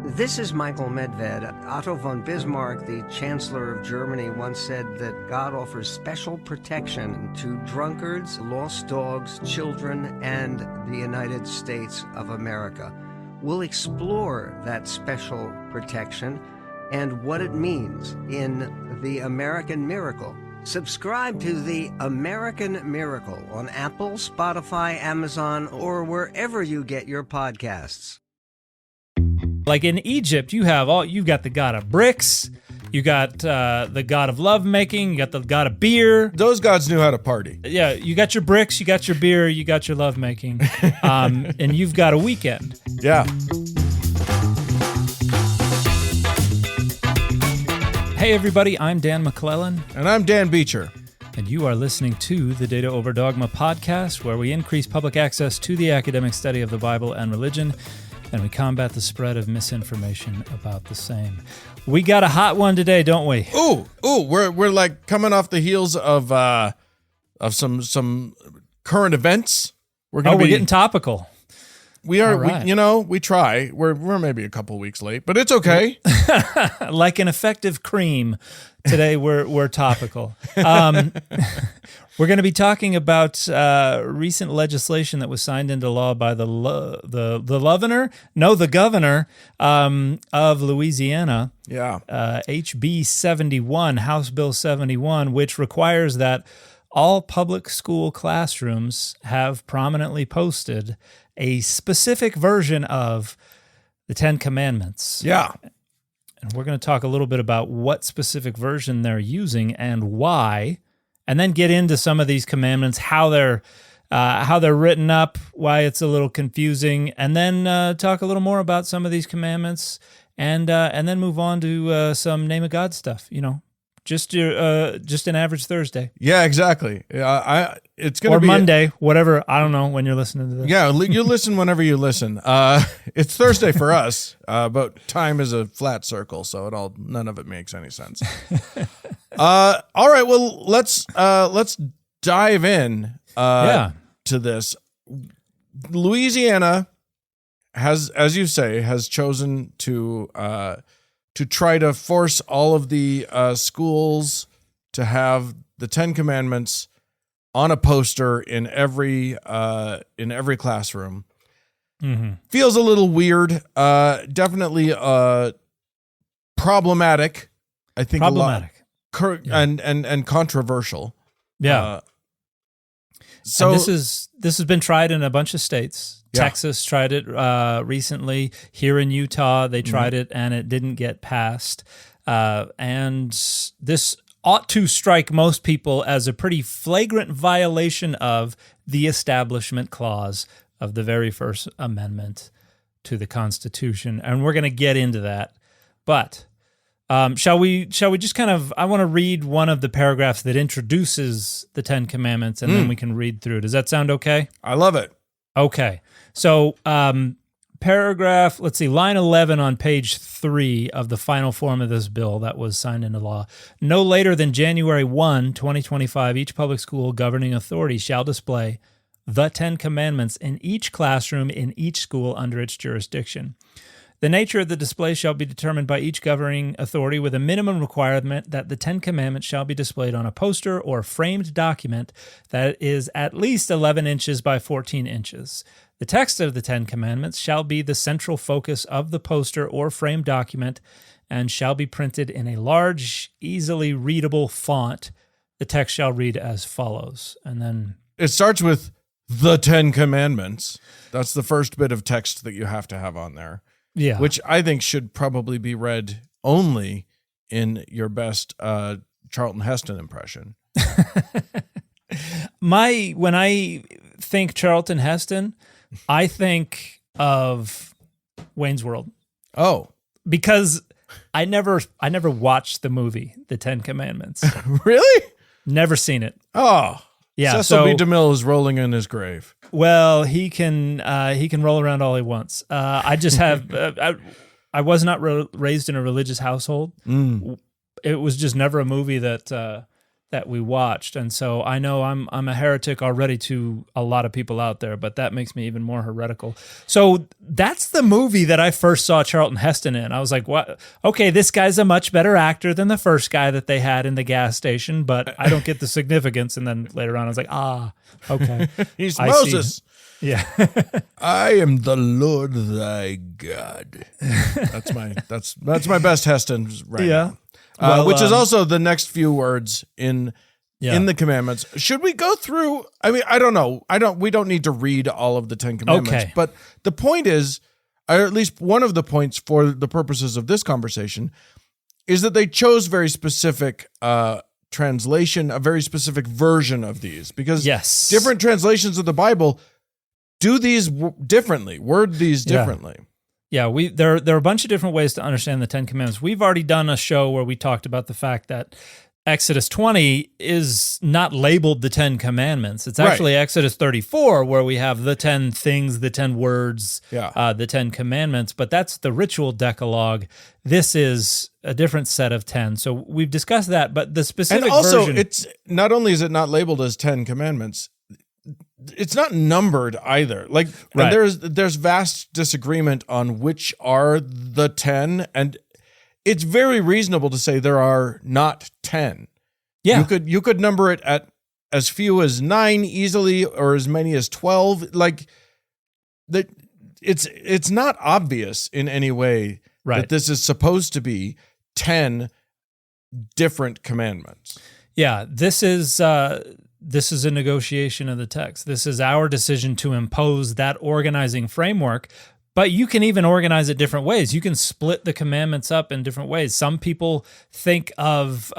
This is Michael Medved. Otto von Bismarck, the Chancellor of Germany, once said that God offers special protection to drunkards, lost dogs, children, and the United States of America. We'll explore that special protection and what it means in The American Miracle. Subscribe to The American Miracle on Apple, Spotify, Amazon, or wherever you get your podcasts. Like in Egypt, you've got the god of bricks, you got the god of lovemaking, you got the god of beer. Those gods knew how to party. Yeah, you got your bricks, you got your beer, you got your lovemaking, and you've got a weekend. Yeah. Hey everybody, I'm Dan McClellan. And I'm Dan Beecher. And you are listening to the Data Over Dogma podcast, where we increase public access to the academic study of the Bible and religion, and we combat the spread of misinformation about the same. We got a hot one today, don't we? Ooh, we're like coming off the heels of some current events. We're getting topical. We are, right. we try. We're maybe a couple weeks late, but it's okay. Like an effective cream, today we're topical. We're going to be talking about recent legislation that was signed into law by the governor of Louisiana. Yeah. HB 71, House Bill 71, which requires that all public school classrooms have prominently posted a specific version of the Ten Commandments. Yeah. And we're going to talk a little bit about what specific version they're using and why, and then get into some of these commandments, how they're written up, why it's a little confusing, and then talk a little more about some of these commandments, and then move on to some Name of God stuff. Just an average Thursday. Yeah, exactly. It's going to be Monday, whatever. I don't know when you're listening to this. Yeah, you listen whenever you listen. It's Thursday for us, but time is a flat circle, so none of it makes any sense. All right, well let's dive in to this. Louisiana has, as you say, has chosen to try to force all of the schools to have the Ten Commandments on a poster in every classroom. Mm-hmm. Feels a little weird. Definitely problematic. I think problematic and controversial. Yeah. So and this has been tried in a bunch of states. Yeah. Texas tried it recently. Here in Utah, they tried it, and it didn't get passed. And this ought to strike most people as a pretty flagrant violation of the Establishment Clause of the very first amendment to the Constitution. And we're going to get into that. But shall we just kind of, I want to read one of the paragraphs that introduces the Ten Commandments, and then we can read through. Does that sound okay? I love it. Okay. So paragraph, line 11 on page 3 of the final form of this bill that was signed into law. No later than January 1, 2025, each public school governing authority shall display the Ten Commandments in each classroom in each school under its jurisdiction. The nature of the display shall be determined by each governing authority, with a minimum requirement that the Ten Commandments shall be displayed on a poster or framed document that is at least 11 inches by 14 inches. The text of the Ten Commandments shall be the central focus of the poster or framed document and shall be printed in a large, easily readable font. The text shall read as follows. And then it starts with the Ten Commandments. That's the first bit of text that you have to have on there. Yeah, which I think should probably be read only in your best Charlton Heston impression. When I think Charlton Heston, I think of Wayne's World. Oh, because I never watched the movie The Ten Commandments. Really? Never seen it. Oh, yeah. Cecil B. DeMille is rolling in his grave. Well, he can roll around all he wants. I just have I was not raised in a religious household. It was just never a movie that that we watched. And so I know I'm a heretic already to a lot of people out there, but that makes me even more heretical. So that's the movie that I first saw Charlton Heston in. I was like, what? Okay, this guy's a much better actor than the first guy that they had in the gas station, but I don't get the significance. And then later on, I was like, okay. He's Moses. Yeah. I am the Lord thy God. That's my best Heston right now. Which is also the next few words in the commandments. Should we go through? I mean, I don't know. We don't need to read all of the 10 commandments. Okay. But the point is, or at least one of the points for the purposes of this conversation, is that they chose very specific translation, a very specific version of these, because different translations of the Bible do these differently, word these differently. Yeah, there are a bunch of different ways to understand the 10 Commandments. We've already done a show where we talked about the fact that Exodus 20 is not labeled the 10 Commandments. It's actually Exodus 34 where we have the 10 things, the 10 words, the 10 Commandments, but that's the ritual decalogue. This is a different set of 10. So we've discussed that, but the specific and also, version... it's not only is it not labeled as 10 Commandments, it's not numbered either. Like, and there's vast disagreement on which are the 10, and it's very reasonable to say there are not 10. Yeah, you could number it at as few as 9 easily, or as many as 12. Like that, it's not obvious in any way that this is supposed to be 10 different commandments. Yeah, this is a negotiation of the text. This is our decision to impose that organizing framework, but you can even organize it different ways. You can split the commandments up in different ways. Some people think of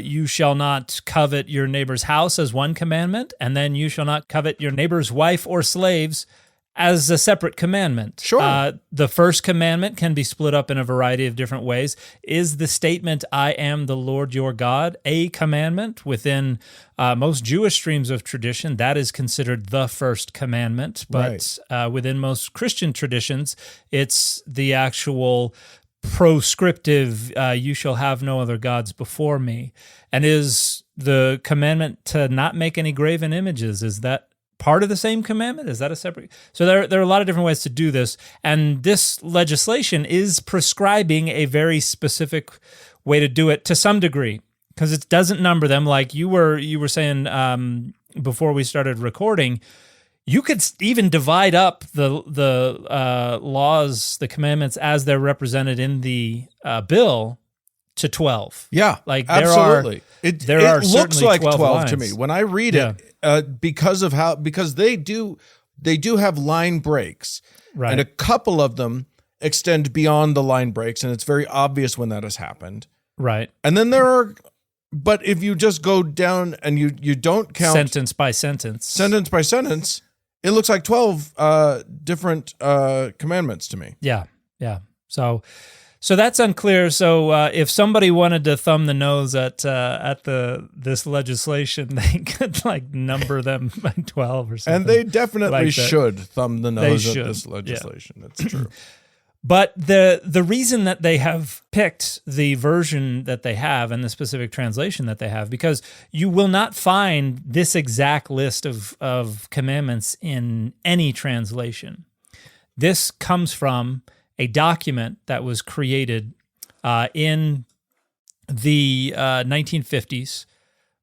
you shall not covet your neighbor's house as one commandment, and then you shall not covet your neighbor's wife or slaves as a separate commandment. Sure. The first commandment can be split up in a variety of different ways. Is the statement, I am the Lord your God, a commandment? Within most Jewish streams of tradition, that is considered the first commandment. But within most Christian traditions, it's the actual proscriptive, you shall have no other gods before me. And is the commandment to not make any graven images, is that part of the same commandment? Is that a separate? So there are a lot of different ways to do this, and this legislation is prescribing a very specific way to do it to some degree, because it doesn't number them like you were saying before we started recording. You could even divide up the laws, the commandments as they're represented in the bill to 12. Yeah, like absolutely. It looks like 12 lines to me when I read it. Because they do have line breaks, and a couple of them extend beyond the line breaks, and it's very obvious when that has happened. Right. And then but if you just go down and you don't count sentence by sentence, it looks like 12 different commandments to me. Yeah. So that's unclear. So if somebody wanted to thumb the nose at this legislation, they could number them by 12 or something. And they definitely should thumb the nose at this legislation. Yeah. That's true. But the reason that they have picked the version that they have and the specific translation that they have, because you will not find this exact list of commandments in any translation. This comes from a document that was created in the 1950s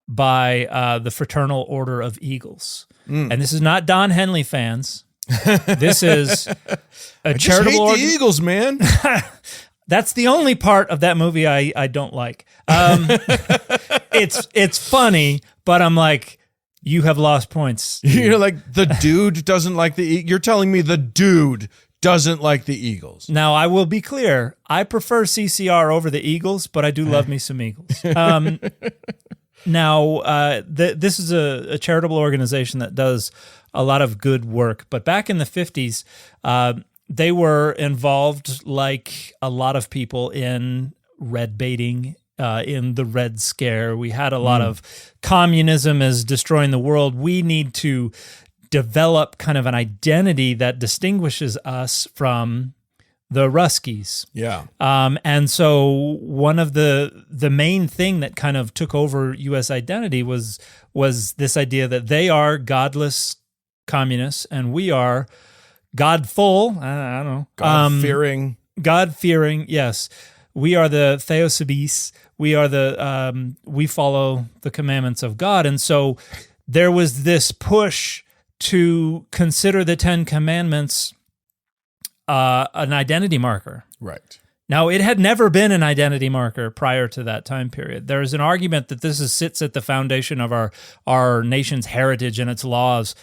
by the Fraternal Order of Eagles. And this is not Don Henley fans. This is a charitable order. The Eagles, man. That's the only part of that movie I don't like. It's funny, but I'm like, you have lost points. You're like, the dude doesn't like the Eagles. You're telling me the dude doesn't like the Eagles. Now, I will be clear. I prefer CCR over the Eagles, but I do love me some Eagles. Now, this is a charitable organization that does a lot of good work. But back in the 50s, they were involved, like a lot of people, in red baiting, in the Red Scare. We had a lot of communism is destroying the world. We need to develop kind of an identity that distinguishes us from the Ruskies. Yeah. And so one of the main thing that kind of took over U.S. identity was this idea that they are godless communists and we are godful. I don't know. God-fearing. God-fearing, yes. We are the Theosebis. We are we follow the commandments of God. And so there was this push to consider the Ten Commandments an identity marker. Right. Now, it had never been an identity marker prior to that time period. There is an argument that sits at the foundation of our nation's heritage and its laws,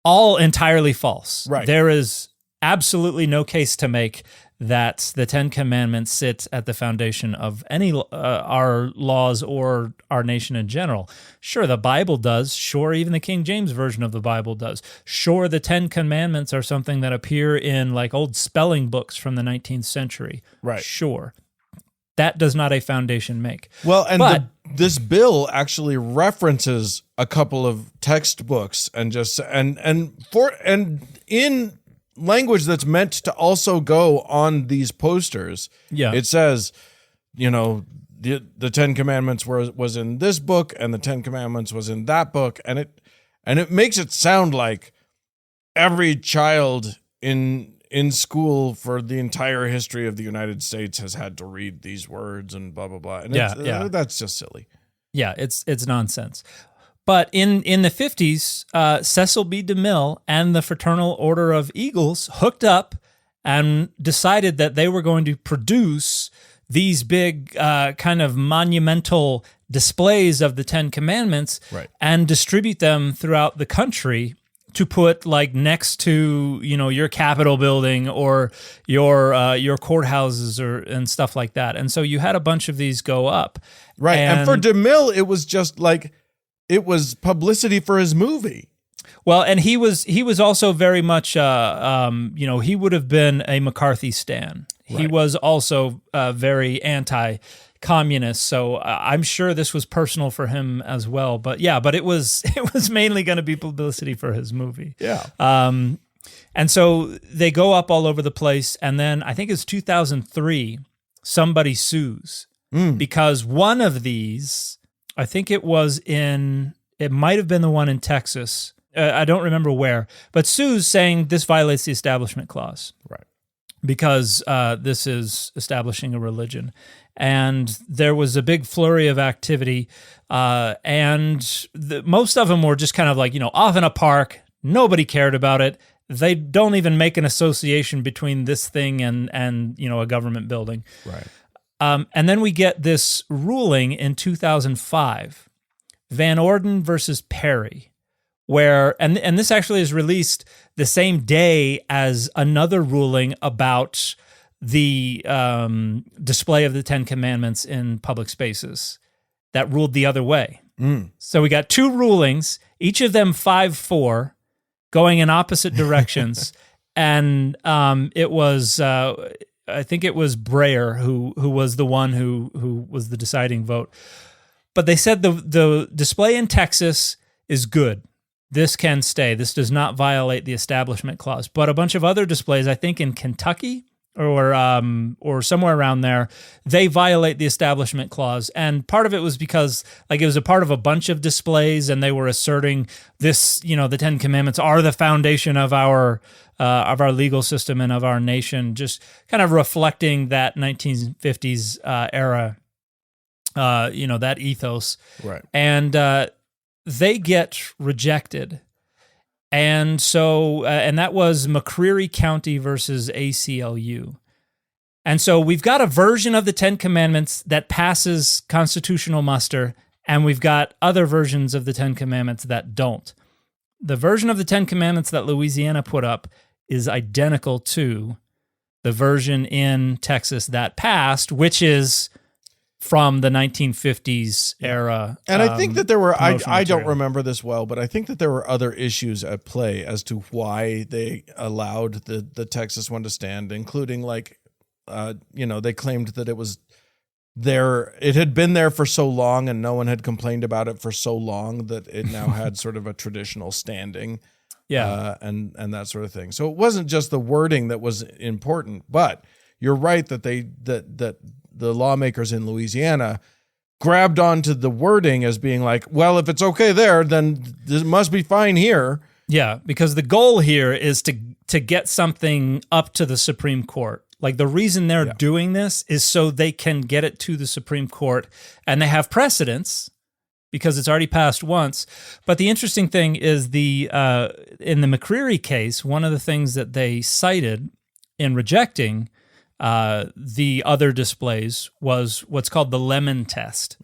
all entirely false. Right. There is absolutely no case to make that the Ten Commandments sit at the foundation of any our laws or our nation in general. Sure, the Bible does. Sure, even the King James Version of the Bible does. Sure, the Ten Commandments are something that appear in like old spelling books from the 19th century. Right. Sure. That does not a foundation make. Well, and this bill actually references a couple of textbooks and in language that's meant to also go on these posters. Yeah. It says, the Ten Commandments was in this book and the Ten Commandments was in that book, and it makes it sound like every child in school for the entire history of the United States has had to read these words and blah blah blah. And that's just silly. Yeah, it's nonsense. But in the 50s, Cecil B. DeMille and the Fraternal Order of Eagles hooked up and decided that they were going to produce these big kind of monumental displays of the Ten Commandments, right, and distribute them throughout the country to put like next to your Capitol building or your courthouses and stuff like that. And so you had a bunch of these go up, right? And for DeMille, it was just like, it was publicity for his movie. Well, and he was also very much, he would have been a McCarthy stan. Right. He was also very anti-communist, so I'm sure this was personal for him as well. But yeah, it was mainly going to be publicity for his movie. Yeah. And so they go up all over the place, and then I think it's 2003, somebody sues because one of these. I think it might have been the one in Texas. I don't remember where, but sues saying this violates the Establishment Clause. Right. Because this is establishing a religion. And there was a big flurry of activity, and most of them were just kind of like, off in a park. Nobody cared about it. They don't even make an association between this thing and a government building. Right. And then we get this ruling in 2005, Van Orden versus Perry, where, and this actually is released the same day as another ruling about the display of the Ten Commandments in public spaces that ruled the other way. So we got two rulings, each of them 5-4, going in opposite directions. And it was... I think it was Breyer who was the one who was the deciding vote. But they said the display in Texas is good. This can stay. This does not violate the Establishment Clause. But a bunch of other displays, I think in Kentucky or somewhere around there, they violate the Establishment Clause. And part of it was because like it was a part of a bunch of displays, and they were asserting this, the Ten Commandments are the foundation of our legal system and of our nation, just kind of reflecting that 1950s era, that ethos. Right. And they get rejected. And so, and that was McCreary County versus ACLU. And so we've got a version of the Ten Commandments that passes constitutional muster, and we've got other versions of the Ten Commandments that don't. The version of the Ten Commandments that Louisiana put up is identical to the version in Texas that passed, which is from the 1950s era. And I think that there were, I don't remember this well, but I think that there were other issues at play as to why they allowed the Texas one to stand, including like, they claimed that it was there. It had been there for so long and no one had complained about it for so long that it now had sort of a traditional standing. and that sort of thing. So it wasn't just the wording that was important, but you're right that that the lawmakers in Louisiana grabbed onto the wording as being like, well, if it's okay there, then it must be fine here. Yeah, because the goal here is to get something up to the Supreme Court. Like the reason they're doing this is so they can get it to the Supreme Court, and they have precedence because it's already passed once. But the interesting thing is in the McCreary case, one of the things that they cited in rejecting the other displays was what's called the Lemon test,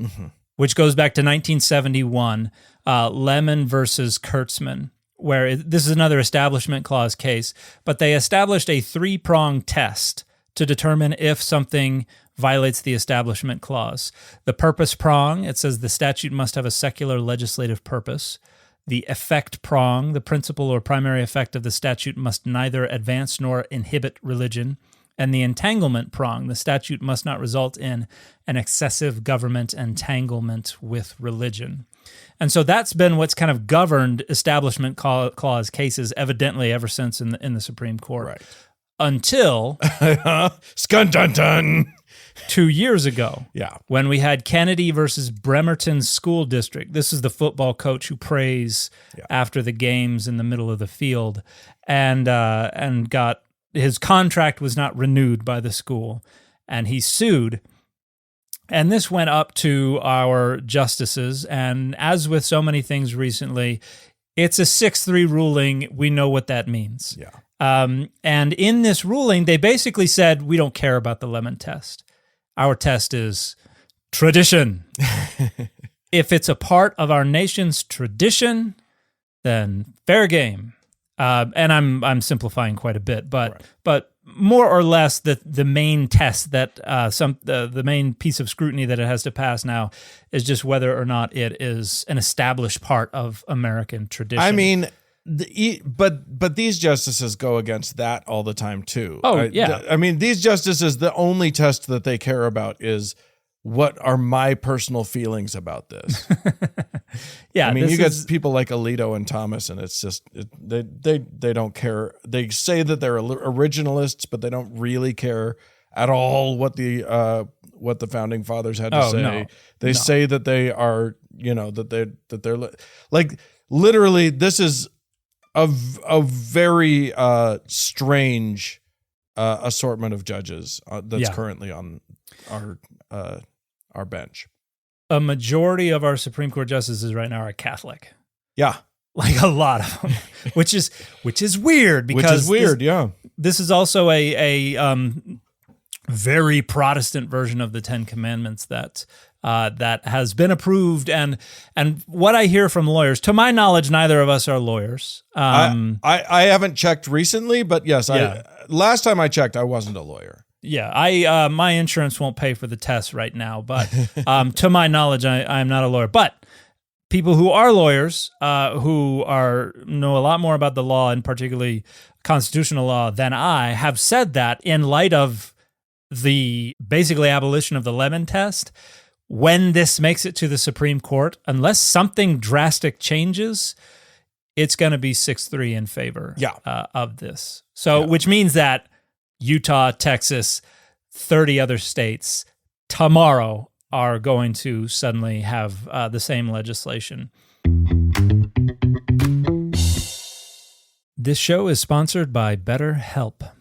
which goes back to 1971, Lemon versus Kurtzman, where this is another Establishment Clause case, but they established a 3-pronged test to determine if something violates the Establishment Clause. The purpose prong, it says the statute must have a secular legislative purpose. The effect prong, the principal or primary effect of the statute must neither advance nor inhibit religion. And the entanglement prong, the statute must not result in an excessive government entanglement with religion. And so that's been what's kind of governed Establishment Clause cases evidently ever since in the Supreme Court. Right. Until Skun-dun-dun. 2 years ago. Yeah. When we had Kennedy versus Bremerton School District. This is the football coach who prays after the games in the middle of the field, and got his contract was not renewed by the school, and he sued. And this went up to our justices, and as with so many things recently, it's a 6-3 ruling. We know what that means. Yeah. And in this ruling, they basically said, we don't care about the Lemon test. Our test is tradition. If it's a part of our nation's tradition, then fair game. And I'm simplifying quite a bit, but more or less the main test that the main piece of scrutiny that it has to pass now is just whether or not it is an established part of American tradition. I mean, but these justices go against that all the time too. I mean, these justices, the only test that they care about is what are my personal feelings about this. Yeah, I mean, you get people like Alito and Thomas, and it's just they don't care. They say that they're originalists, but they don't really care at all what the founding fathers had to say. No. They say that they are, that they're like literally. This is a very strange assortment of judges that's currently on our bench. A majority of our Supreme Court justices right now are Catholic. Yeah. Like a lot of them, which is weird because this is also a very Protestant version of the Ten Commandments that has been approved, and what I hear from lawyers, to my knowledge, neither of us are lawyers. I haven't checked recently, but yes, last time I checked, I wasn't a lawyer. Yeah, my insurance won't pay for the test right now, but to my knowledge, I'm not a lawyer. But people who are lawyers, who know a lot more about the law, and particularly constitutional law, than I, have said that in light of the basically abolition of the Lemon test, when this makes it to the Supreme Court, unless something drastic changes, it's going to be 6-3 in favor of this. So, which means that Utah, Texas, 30 other states tomorrow are going to suddenly have the same legislation. This show is sponsored by BetterHelp.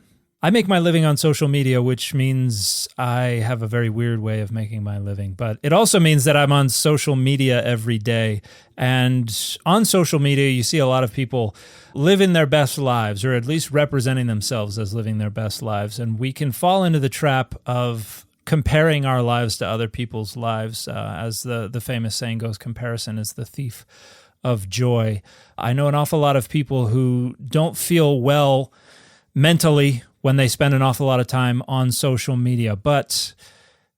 I make my living on social media, which means I have a very weird way of making my living. But it also means that I'm on social media every day. And on social media, you see a lot of people living their best lives, or at least representing themselves as living their best lives. And we can fall into the trap of comparing our lives to other people's lives. As the famous saying goes, comparison is the thief of joy. I know an awful lot of people who don't feel well mentally when they spend an awful lot of time on social media, but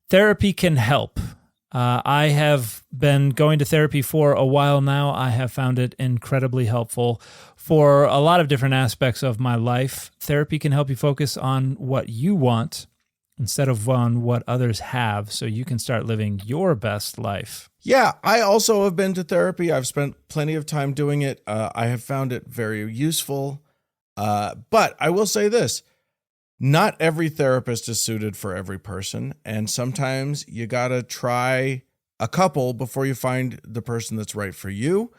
therapy can help. I have been going to therapy for a while now. I have found it incredibly helpful for a lot of different aspects of my life. Therapy can help you focus on what you want instead of on what others have, so you can start living your best life. Yeah, I also have been to therapy. I've spent plenty of time doing it. I have found it very useful. But I will say this, not every therapist is suited for every person. And sometimes you got to try a couple before you find the person that's right for you,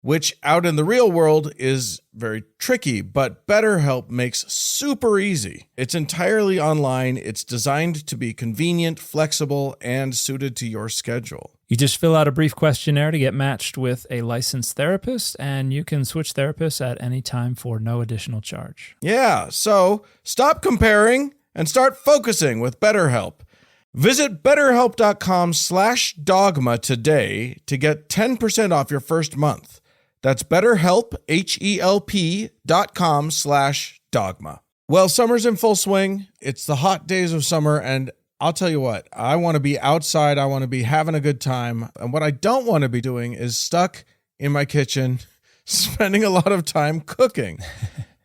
which out in the real world is very tricky, but BetterHelp makes super easy. It's entirely online. It's designed to be convenient, flexible, and suited to your schedule. You just fill out a brief questionnaire to get matched with a licensed therapist, and you can switch therapists at any time for no additional charge. Yeah, so stop comparing and start focusing with BetterHelp. Visit BetterHelp.com/dogma today to get 10% off your first month. That's BetterHelp, HELP.com/dogma. Well, summer's in full swing. It's the hot days of summer, and I'll tell you what, I want to be outside. I want to be having a good time. And what I don't want to be doing is stuck in my kitchen, spending a lot of time cooking.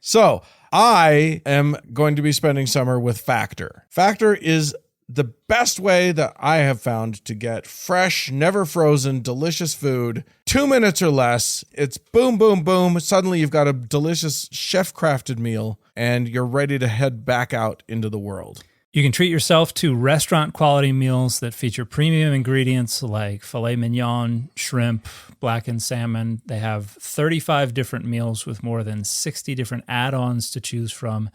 So I am going to be spending summer with Factor. Factor is the best way that I have found to get fresh, never frozen, delicious food. 2 minutes or less. It's boom, boom, boom. Suddenly you've got a delicious chef-crafted meal and you're ready to head back out into the world. You can treat yourself to restaurant-quality meals that feature premium ingredients like filet mignon, shrimp, blackened salmon. They have 35 different meals with more than 60 different add-ons to choose from.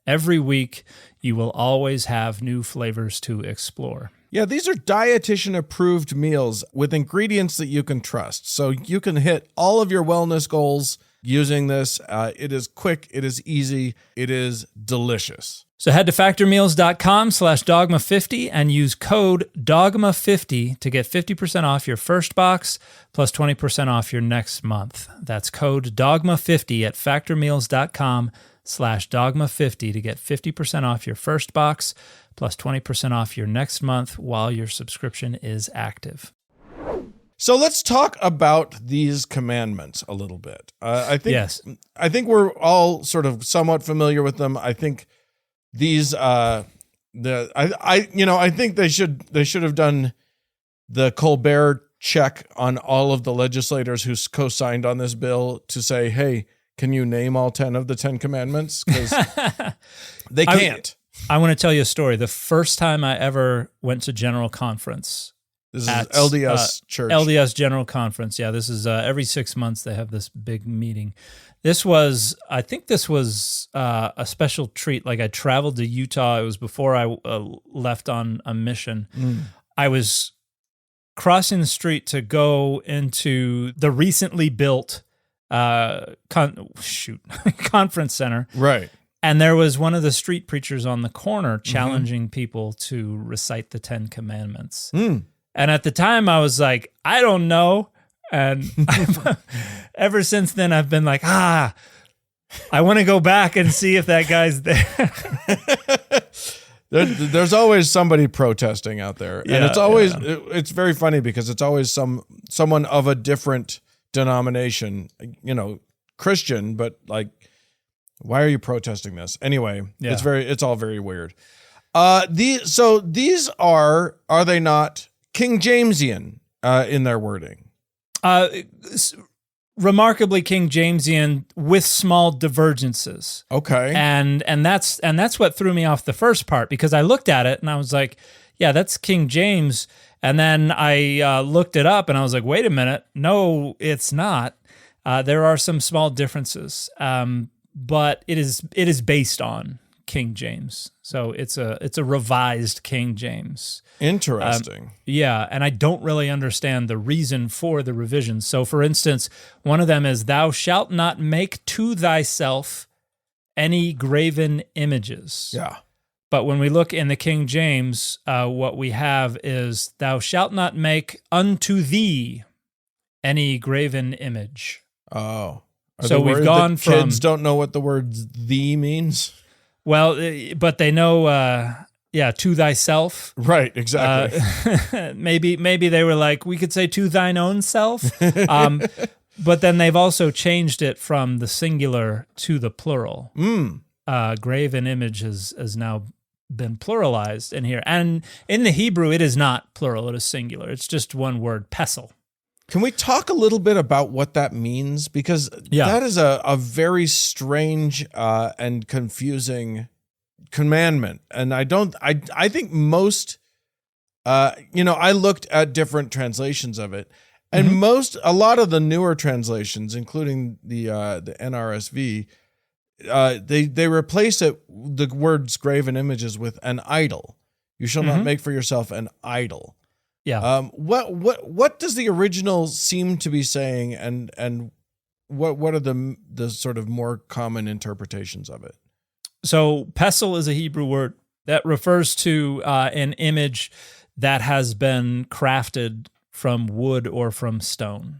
Every week, you will always have new flavors to explore. Yeah, these are dietitian-approved meals with ingredients that you can trust. So you can hit all of your wellness goals using this. It is quick, it is easy, it is delicious. So head to factormeals.com/dogma50 and use code DOGMA50 to get 50% off your first box plus 20% off your next month. That's code DOGMA50 at factormeals.com/dogma50 to get 50% off your first box plus 20% off your next month while your subscription is active. So let's talk about these commandments a little bit. I think we're all sort of somewhat familiar with them. I think these I think they should have done the Colbert check on all of the legislators who co-signed on this bill to say, hey, can you name all 10 of the 10 commandments? Because they can't. I want to tell you a story. The first time I ever went to General Conference. This is LDS Church. LDS General Conference. Yeah, this is every 6 months they have this big meeting. I think this was a special treat. Like I traveled to Utah. It was before I left on a mission. I was crossing the street to go into the recently built conference center. Right. And there was one of the street preachers on the corner challenging people to recite the 10 Commandments. And at the time I was like, I don't know. And ever since then I've been like, I want to go back and see if that guy's there. There's always somebody protesting out there. And it's always, it's very funny because it's always someone of a different denomination, Christian, but like, why are you protesting this? Anyway, it's all very weird. These are they not King Jamesian in their wording? Remarkably King Jamesian with small divergences. Okay. And that's what threw me off the first part, because I looked at it and I was like, yeah, that's King James. And then I looked it up and I was like, wait a minute. No, it's not. There are some small differences. But it is based on King James. So it's a revised King James. Interesting. And I don't really understand the reason for the revisions. So for instance, one of them is, thou shalt not make to thyself any graven images. Yeah. But when we look in the King James, what we have is, thou shalt not make unto thee any graven image. Oh. So we've gone from... Kids don't know what the word "thee" means? Well, but they know, to thyself. Right, exactly. Maybe they were like, we could say to thine own self. But then they've also changed it from the singular to the plural. Graven image has now been pluralized in here. And in the Hebrew, it is not plural, it is singular. It's just one word, pesel. Can we talk a little bit about what that means? Because that is a very strange and confusing commandment. And I think most, I looked at different translations of it, and a lot of the newer translations, including the NRSV, they replace the words graven images with an idol. You shall not make for yourself an idol. Yeah. What does the original seem to be saying, and what are the sort of more common interpretations of it? So pesel is a Hebrew word that refers to an image that has been crafted from wood or from stone.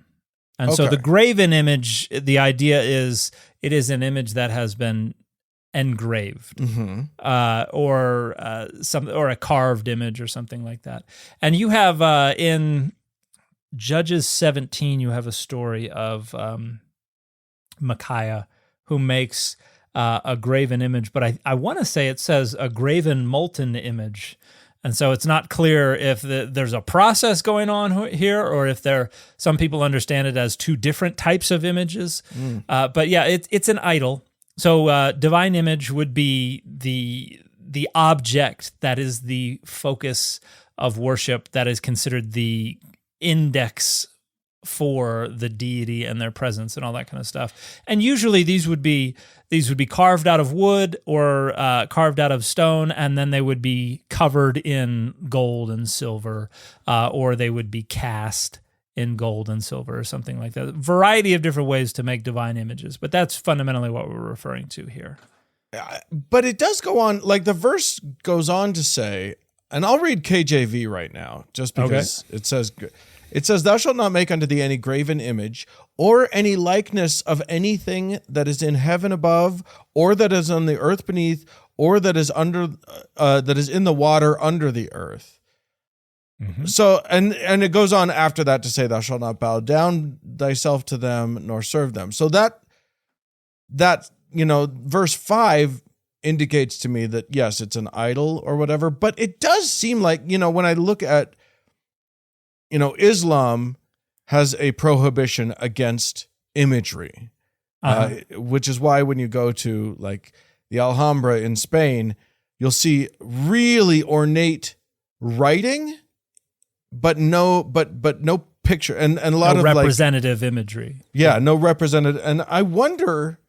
And so the graven image, the idea is it is an image that has been engraved, or a carved image or something like that. And you have in Judges 17, you have a story of Micaiah who makes a graven image, but I want to say it says a graven molten image. And so it's not clear if there's a process going on here, or if some people understand it as two different types of images. But yeah, it's an idol. So divine image would be the object that is the focus of worship, that is considered the index for the deity and their presence and all that kind of stuff. And usually these would be carved out of wood or carved out of stone, and then they would be covered in gold and silver, or they would be cast in gold and silver or something like that. A variety of different ways to make divine images, but that's fundamentally what we're referring to here. But it does go on, like the verse goes on to say, and I'll read KJV right now, just because it says, "Thou shalt not make unto thee any graven image, or any likeness of anything that is in heaven above, or that is on the earth beneath, or that is that is in the water under the earth." So, and it goes on after that to say, "Thou shalt not bow down thyself to them, nor serve them." So that verse 5 indicates to me that yes, it's an idol or whatever. But it does seem like, when I look at, Islam has a prohibition against imagery, which is why when you go to like the Alhambra in Spain, you'll see really ornate writing, but no picture and a lot of representative imagery. Yeah, no representative. And I wonder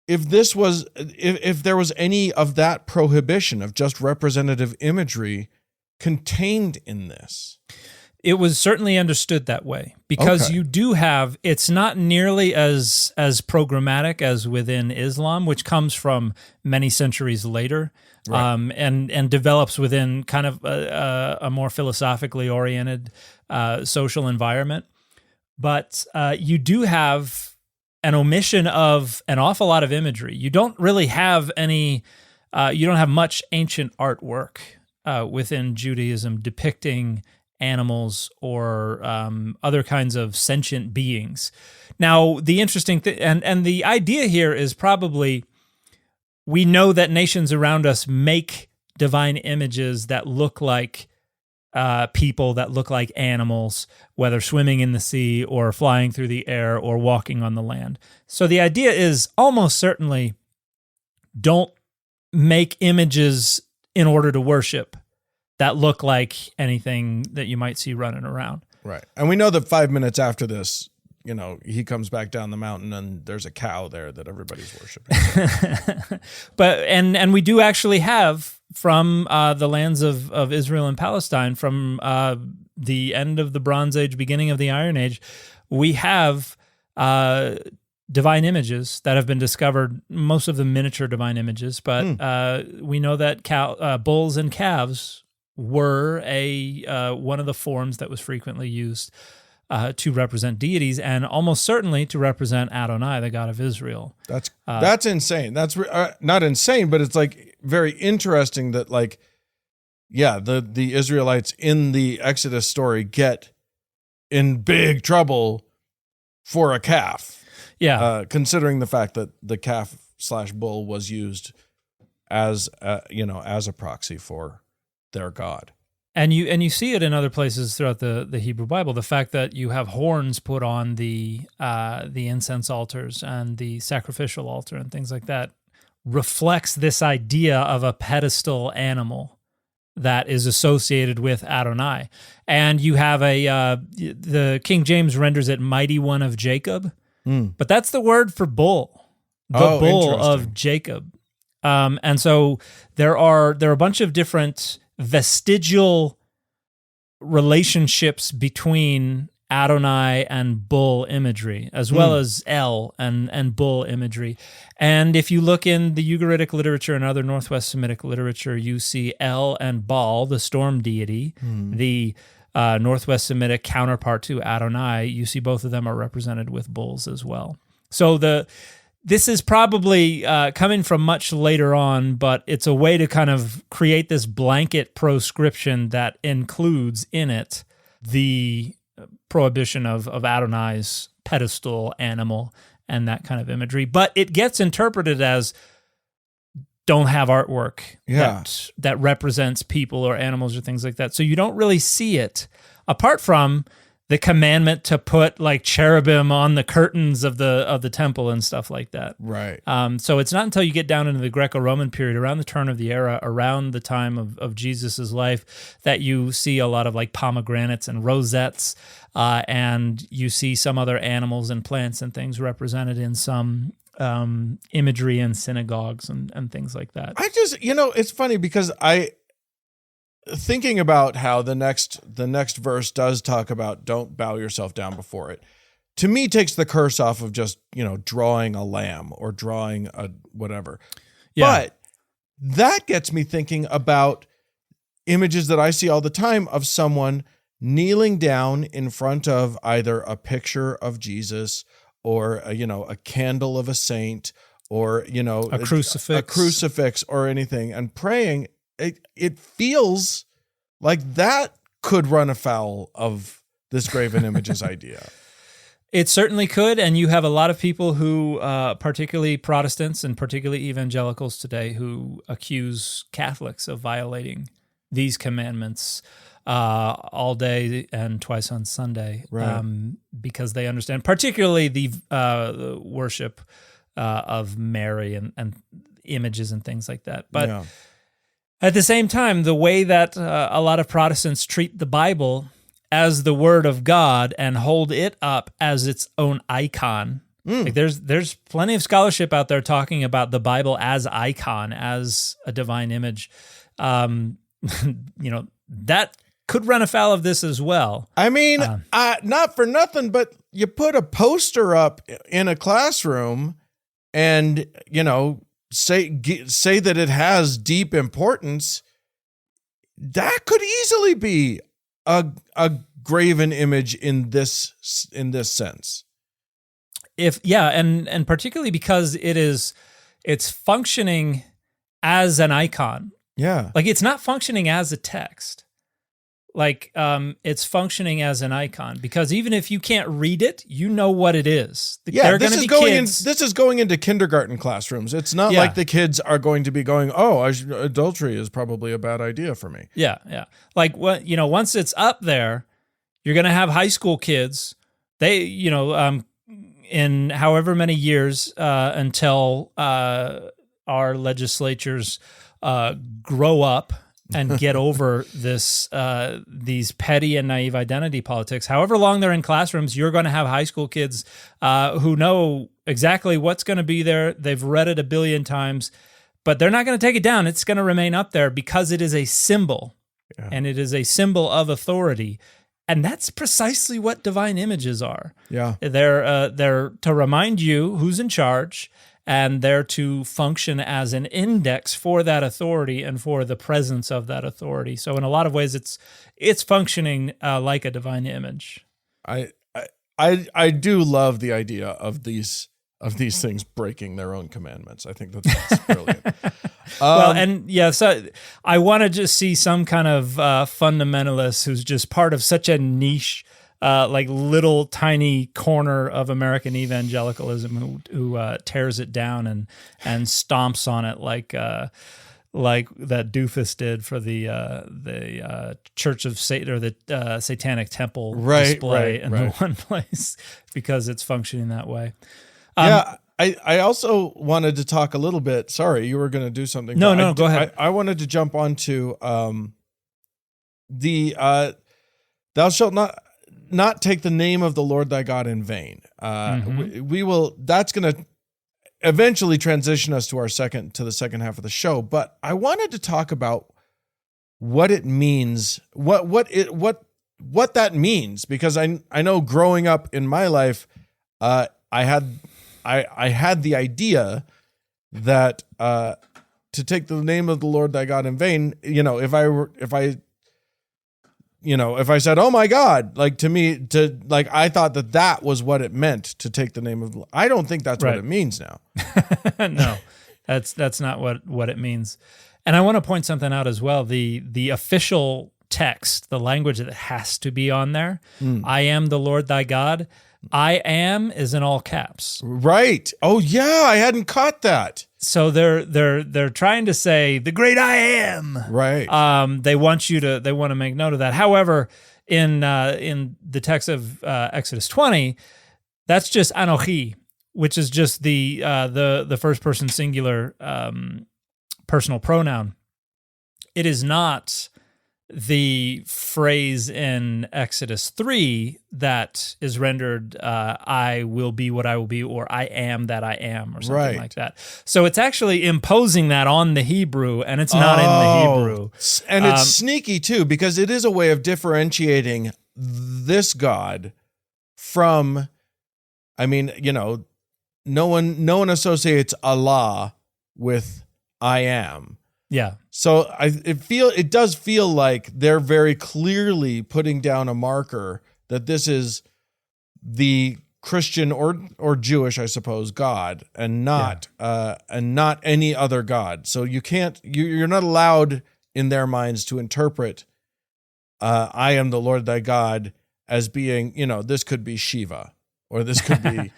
if there was any of that prohibition of just representative imagery contained in this. It was certainly understood that way, because you do have, it's not nearly as programmatic as within Islam, which comes from many centuries later, and develops within kind of a more philosophically oriented social environment. But you do have an omission of an awful lot of imagery. You don't really have you don't have much ancient artwork within Judaism depicting animals or other kinds of sentient beings. Now, the interesting thing, and the idea here is probably, we know that nations around us make divine images that look like people, that look like animals, whether swimming in the sea or flying through the air or walking on the land. So the idea is almost certainly, don't make images in order to worship that look like anything that you might see running around. Right. And we know that 5 minutes after this, he comes back down the mountain and there's a cow there that everybody's worshiping. But and we do actually have from the lands of Israel and Palestine, from the end of the Bronze Age, beginning of the Iron Age, we have divine images that have been discovered, most of them miniature divine images, but we know that bulls and calves were one of the forms that was frequently used to represent deities, and almost certainly to represent Adonai, the God of Israel. That's insane. That's not insane, but it's like very interesting that the Israelites in the Exodus story get in big trouble for a calf. Yeah, considering the fact that the calf/bull was used as as a proxy for their god. And you see it in other places throughout the Hebrew Bible. The fact that you have horns put on the incense altars and the sacrificial altar and things like that reflects this idea of a pedestal animal that is associated with Adonai. And you have the King James renders it mighty one of Jacob, but that's the word for bull, the bull of Jacob. And so there are a bunch of different vestigial relationships between Adonai and bull imagery, as well as El and bull imagery. And if you look in the Ugaritic literature and other Northwest Semitic literature, you see El and Baal, the storm deity, the Northwest Semitic counterpart to Adonai. You see both of them are represented with bulls as well. So this is probably coming from much later on, but it's a way to kind of create this blanket proscription that includes in it the prohibition of Adonai's pedestal animal and that kind of imagery. But it gets interpreted as don't have artwork that represents people or animals or things like that. So you don't really see it, apart from the commandment to put like cherubim on the curtains of the temple and stuff like that. Right. So it's not until you get down into the Greco-Roman period, around the turn of the era, around the time of Jesus's life, that you see a lot of like pomegranates and rosettes, and you see some other animals and plants and things represented in some imagery in synagogues and things like that. I just, it's funny because thinking about how the next verse does talk about don't bow yourself down before it, to me takes the curse off of just, drawing a lamb or drawing a whatever. Yeah. But that gets me thinking about images that I see all the time of someone kneeling down in front of either a picture of Jesus or a candle of a saint or, a crucifix or anything and praying. It feels like that could run afoul of this graven images idea. It certainly could, and you have a lot of people who, particularly Protestants and particularly evangelicals today, who accuse Catholics of violating these commandments all day and twice on Sunday, right. Because they understand, particularly the worship of Mary and images and things like that. But yeah. At the same time, the way that a lot of Protestants treat the Bible as the Word of God and hold it up as its own icon. Like there's plenty of scholarship out there talking about the Bible as icon, as a divine image. That could run afoul of this as well. I mean, not for nothing, but you put a poster up in a classroom and, say that it has deep importance. That could easily be a graven image in this sense. And particularly because it's functioning as an icon. Yeah. Like it's not functioning as a text. Like it's functioning as an icon, because even if you can't read it, you know what it is. This is going into kindergarten classrooms. It's not like the kids are going to be going, adultery is probably a bad idea for me. Yeah. Like once it's up there, you're going to have high school kids. They, in however many years until our legislatures grow up and get over these petty and naive identity politics. However long they're in classrooms, you're going to have high school kids who know exactly what's going to be there. They've read it 1 billion times, but they're not going to take it down. It's going to remain up there because it is a symbol, and it is a symbol of authority. And that's precisely what divine images are. Yeah, they're to remind you who's in charge, and they're to function as an index for that authority and for the presence of that authority. So in a lot of ways, it's functioning like a divine image. I do love the idea of these things breaking their own commandments. I think that's brilliant. So I want to just see some kind of fundamentalist who's just part of such a niche like little tiny corner of American evangelicalism who tears it down and stomps on it like that doofus did for the Church of Satan or the Satanic Temple display in the one place because it's functioning that way. I also wanted to talk a little bit. Sorry, you were going to do something. No, go ahead. I wanted to jump onto the thou shalt not take the name of the Lord thy God in vain. We will. That's going to eventually transition us to the second half of the show. But I wanted to talk about what it means, what that means, because I know growing up in my life, I had the idea that to take the name of the Lord thy God in vain, if I said, "Oh my God," I thought that was what it meant to take the name of. I don't think that's what it means now. No, that's not what it means. And I want to point something out as well. The official text, the language that has to be on there. I am the Lord thy God. I am is in all caps. Right. Oh yeah, I hadn't caught that. So they're trying to say the great I am. Right. They want to make note of that. However, in the text of Exodus 20, that's just Anochi, which is just the first person singular personal pronoun. It is not the phrase in Exodus 3 that is rendered I will be what I will be, or I am that I am, or something like that. So it's actually imposing that on the Hebrew, and it's not in the Hebrew. And it's sneaky too, because it is a way of differentiating this God from, no one associates Allah with I am. Yeah. So it does feel like they're very clearly putting down a marker that this is the Christian or Jewish, I suppose, God, and not any other God. So you're not allowed in their minds to interpret I am the Lord thy God as being, this could be Shiva, or this could be,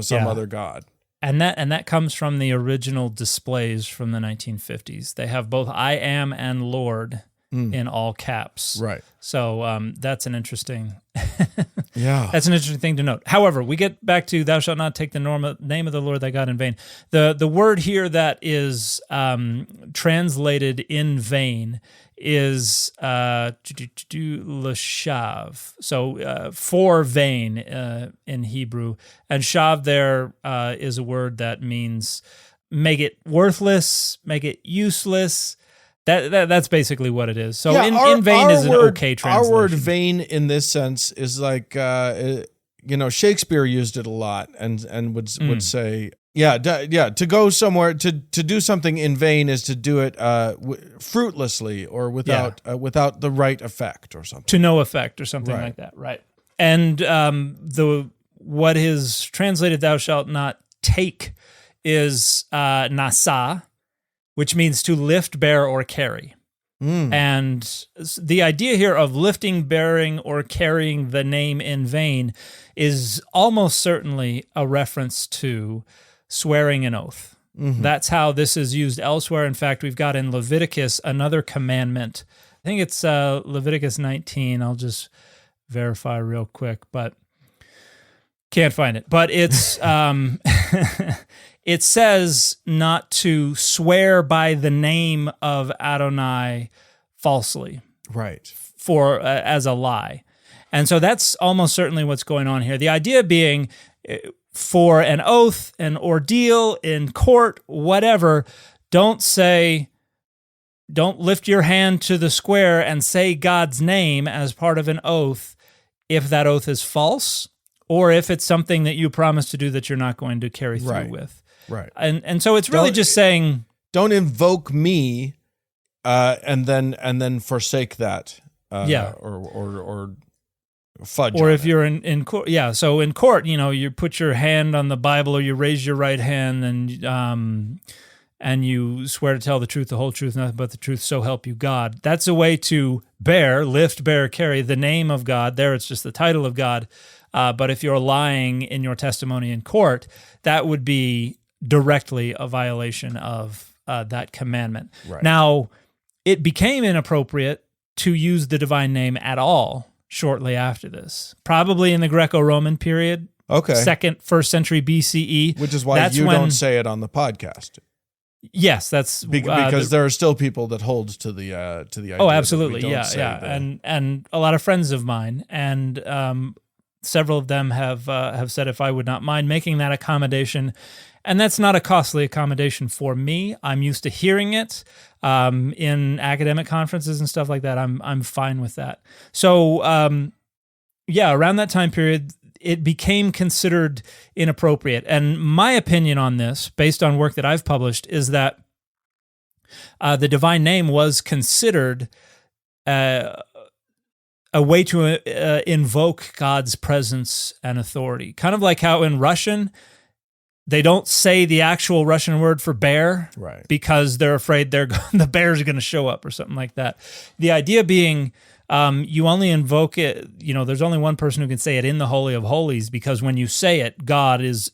some other God. And that comes from the original displays from the 1950s. They have both I am and Lord in all caps. Right. So that's an interesting that's an interesting thing to note. However, we get back to thou shalt not take the name of the Lord thy God in vain. The word here that is translated in vain is l'shav. So for vain in Hebrew. And shav there is a word that means make it worthless, make it useless. That's basically what it is. So in vain is an okay translation. Our word vain in this sense is like, Shakespeare used it a lot and would say, to go somewhere, to do something in vain is to do it fruitlessly or without the right effect or something. To no effect or something like that, right. And what is translated thou shalt not take is nasa, which means to lift, bear, or carry. And the idea here of lifting, bearing, or carrying the name in vain is almost certainly a reference to swearing an oath. That's how this is used elsewhere. In fact, we've got in Leviticus another commandment. I think it's Leviticus 19. I'll just verify real quick, but can't find it. But it's it says not to swear by the name of Adonai falsely, right? For as a lie, and so that's almost certainly what's going on here. The idea being, for an oath, an ordeal in court, whatever, don't lift your hand to the square and say God's name as part of an oath if that oath is false, or if it's something that you promise to do that you're not going to carry through with. Right. And so it's really just saying, don't invoke me and then forsake that. Or fudge. Or if you're in court, so in court, you put your hand on the Bible or you raise your right hand and you swear to tell the truth, the whole truth, nothing but the truth, so help you God. That's a way to bear, lift, bear, carry, the name of God. There it's just the title of God. But if you're lying in your testimony in court, that would be directly a violation of that commandment. Right. Now, it became inappropriate to use the divine name at all shortly after this, probably in the Greco-Roman period. Okay. First century BCE. Which is why don't say it on the podcast. Yes, that's because there are still people that hold to the idea. Oh, absolutely, that we don't say yeah, that. and a lot of friends of mine, and several of them have said if I would not mind making that accommodation, and that's not a costly accommodation for me. I'm used to hearing it in academic conferences and stuff like that. I'm fine with that. So around that time period, it became considered inappropriate. And my opinion on this, based on work that I've published, is that the divine name was considered a way to invoke God's presence and authority. Kind of like how in Russian, they don't say the actual Russian word for bear, right, because they're afraid the bear's going to show up or something like that. The idea being, you only invoke it, there's only one person who can say it in the Holy of Holies, because when you say it, God is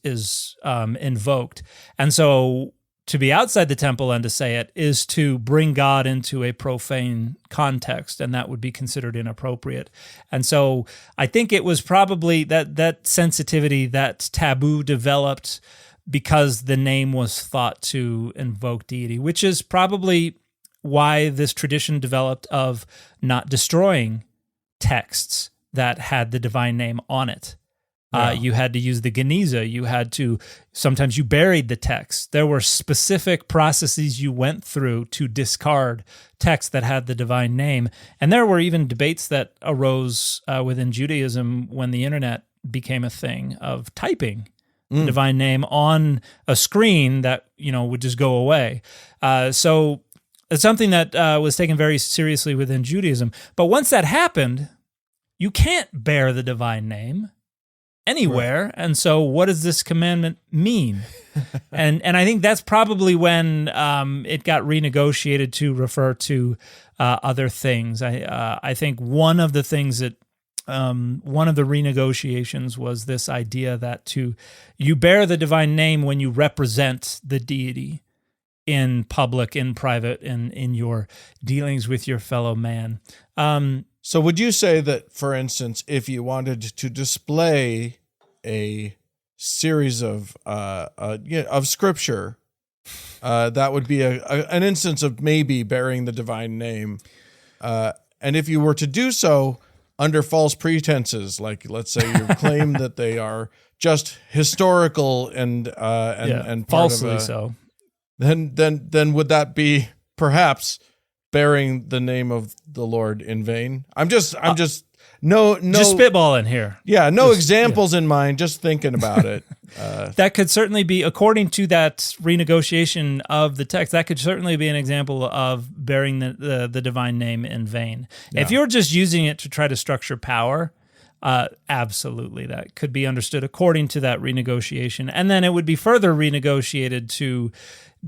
invoked. And so to be outside the temple and to say it is to bring God into a profane context, and that would be considered inappropriate. And so I think it was probably that sensitivity, that taboo developed because the name was thought to invoke deity, which is probably why this tradition developed of not destroying texts that had the divine name on it. Yeah. You had to use the geniza. Sometimes you buried the text. There were specific processes you went through to discard texts that had the divine name. And there were even debates that arose within Judaism when the internet became a thing, of typing the divine name on a screen that, would just go away. So it's something that was taken very seriously within Judaism. But once that happened, you can't bear the divine name anywhere. Right. And so what does this commandment mean? and I think that's probably when it got renegotiated to refer to other things. I think one of the things that one of the renegotiations was this idea that you bear the divine name when you represent the deity in public, in private, and in your dealings with your fellow man. So would you say that, for instance, if you wanted to display a series of scripture, that would be an instance of maybe bearing the divine name, and if you were to do so under false pretenses, like let's say you claim that they are just historical and falsely so, then would that be perhaps bearing the name of the Lord in vain? I'm just just spitballing here. Yeah, examples in mind, just thinking about it. That could certainly be, according to that renegotiation of the text, that could certainly be an example of bearing the divine name in vain. Yeah. If you're just using it to try to structure power, absolutely, that could be understood according to that renegotiation. And then it would be further renegotiated to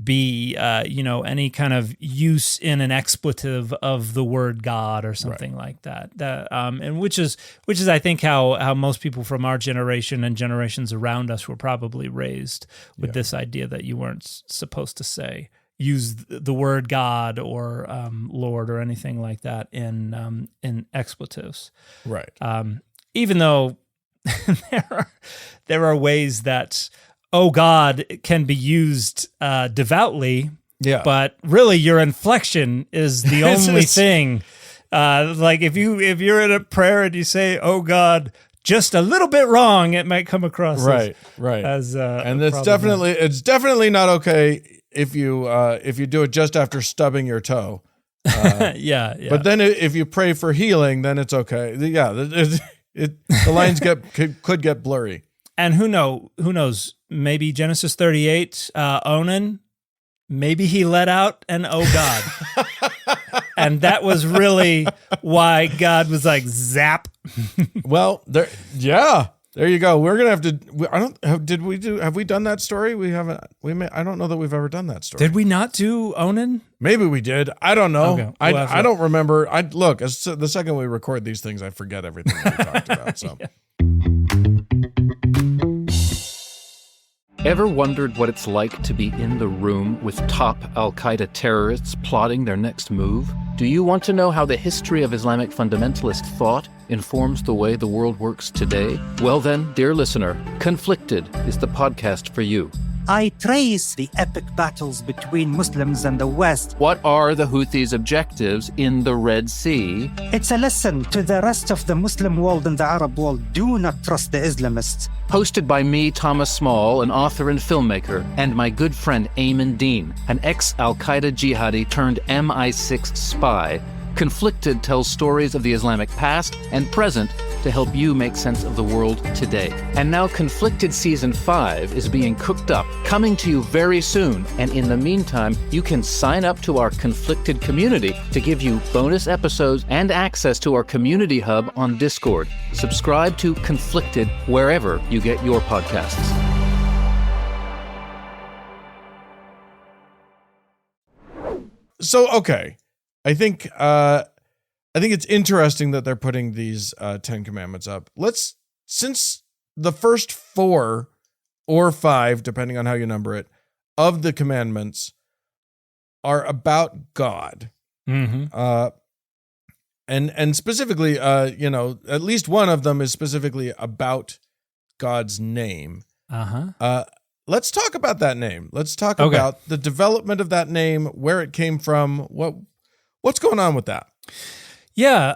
be, any kind of use in an expletive of the word God or something like that. And which is, I think, how most people from our generation and generations around us were probably raised with this idea that you weren't supposed to use the word God or Lord or anything like that in expletives. Right. Even though there are ways that "oh God" can be used devoutly, but really your inflection is the only thing. Like if you're in a prayer and you say "oh God" just a little bit wrong, it might come across as and it's definitely not okay if you do it just after stubbing your toe. Yeah. But then if you pray for healing, then it's okay. Yeah, the lines could get blurry. And who knows? Maybe Genesis 38, Onan, maybe he let out an "oh God," and that was really why God was like zap. Well, There you go. We're gonna have to. Have we done that story? We haven't. I don't know that we've ever done that story. Did we not do Onan? Maybe we did. I don't know. Okay. I don't remember. The second we record these things, I forget everything that we talked about. So. Yeah. Ever wondered what it's like to be in the room with top al-Qaeda terrorists plotting their next move? Do you want to know how the history of Islamic fundamentalist thought informs the way the world works today? Well then, dear listener, Conflicted is the podcast for you. I trace the epic battles between Muslims and the West. What are the Houthis' objectives in the Red Sea? It's a lesson to the rest of the Muslim world and the Arab world. Do not trust the Islamists. Hosted by me, Thomas Small, an author and filmmaker, and my good friend Ayman Dean, an ex-Al-Qaeda jihadi turned MI6 spy. Conflicted tells stories of the Islamic past and present to help you make sense of the world today. And now Conflicted Season 5 is being cooked up, coming to you very soon. And in the meantime, you can sign up to our Conflicted community to give you bonus episodes and access to our community hub on Discord. Subscribe to Conflicted wherever you get your podcasts. So, okay. I think it's interesting that they're putting these 10 commandments up. Since the first 4 or 5, depending on how you number it, of the commandments are about God. Mm-hmm. And specifically, at least one of them is specifically about God's name. Let's talk about that name. Let's talk about the development of that name, where it came from, what's going on with that? Yeah.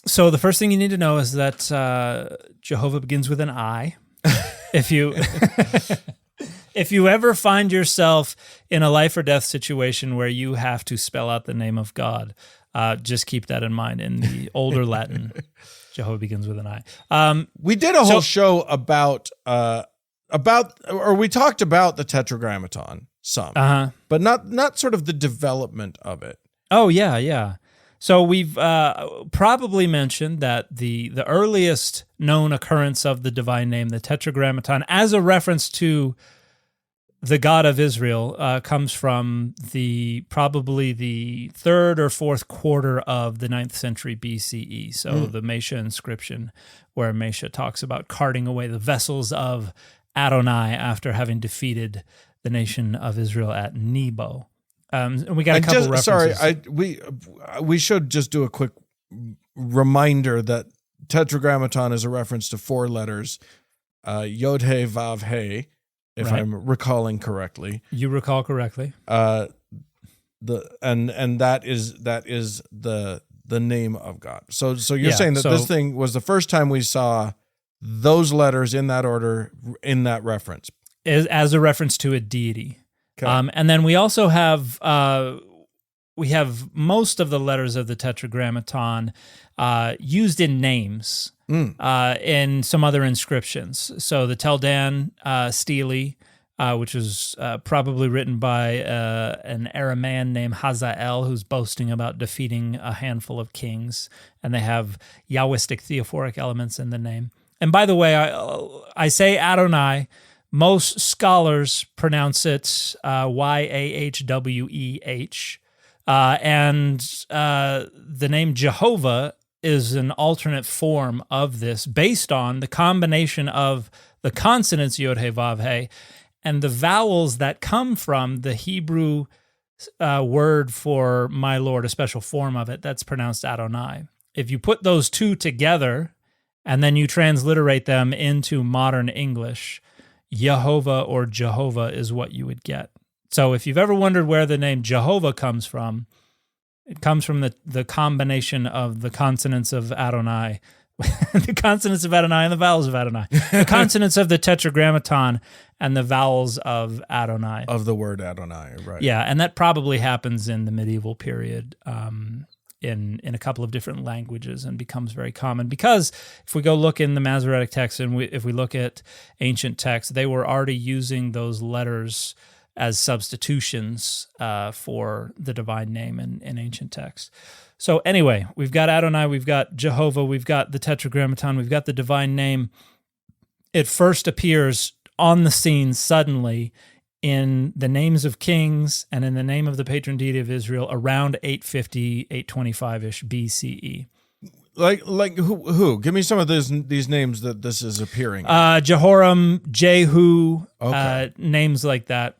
So the first thing you need to know is that Jehovah begins with an I. If you ever find yourself in a life or death situation where you have to spell out the name of God, just keep that in mind. In the older Latin, Jehovah begins with an I. We did a whole show about we talked about the Tetragrammaton some, but not sort of the development of it. Oh, yeah. So we've probably mentioned that the earliest known occurrence of the divine name, the Tetragrammaton, as a reference to the God of Israel, comes from probably the 3rd or 4th quarter of the 9th century BCE. So the Mesha inscription, where Mesha talks about carting away the vessels of Adonai after having defeated the nation of Israel at Nebo. And we got a couple references. Sorry, we should just do a quick reminder that Tetragrammaton is a reference to 4 letters, Yod He Vav He, if I'm recalling correctly. You recall correctly. And that is the name of God. So you're saying that this thing was the first time we saw those letters in that order, in that reference, as a reference to a deity. Okay. And then we also have most of the letters of the Tetragrammaton used in names in some other inscriptions. So the Teldan stele, which was probably written by an Aramean named Hazael, who's boasting about defeating a handful of kings, and they have Yahwistic theophoric elements in the name. And by the way, I say Adonai. Most scholars pronounce it Yahweh, and the name Jehovah is an alternate form of this based on the combination of the consonants Yod He Vav He and the vowels that come from the Hebrew word for my Lord, a special form of it that's pronounced Adonai. If you put those two together and then you transliterate them into modern English, Yehovah or Jehovah is what you would get. So if you've ever wondered where the name Jehovah comes from, it comes from the combination of the consonants of Adonai, the consonants of Adonai and the vowels of Adonai, the consonants of the Tetragrammaton and the vowels of Adonai. Of the word Adonai, right. Yeah, and that probably happens in the medieval period in a couple of different languages and becomes very common. Because if we go look in the Masoretic text and if we look at ancient texts, they were already using those letters as substitutions for the divine name in ancient texts. So anyway, we've got Adonai, we've got Jehovah, we've got the Tetragrammaton, we've got the divine name. It first appears on the scene suddenly in the names of kings and in the name of the patron deity of Israel around 850, 825-ish BCE. Like who? Give me some of these names that this is appearing. Jehoram, Jehu, Okay. names like that.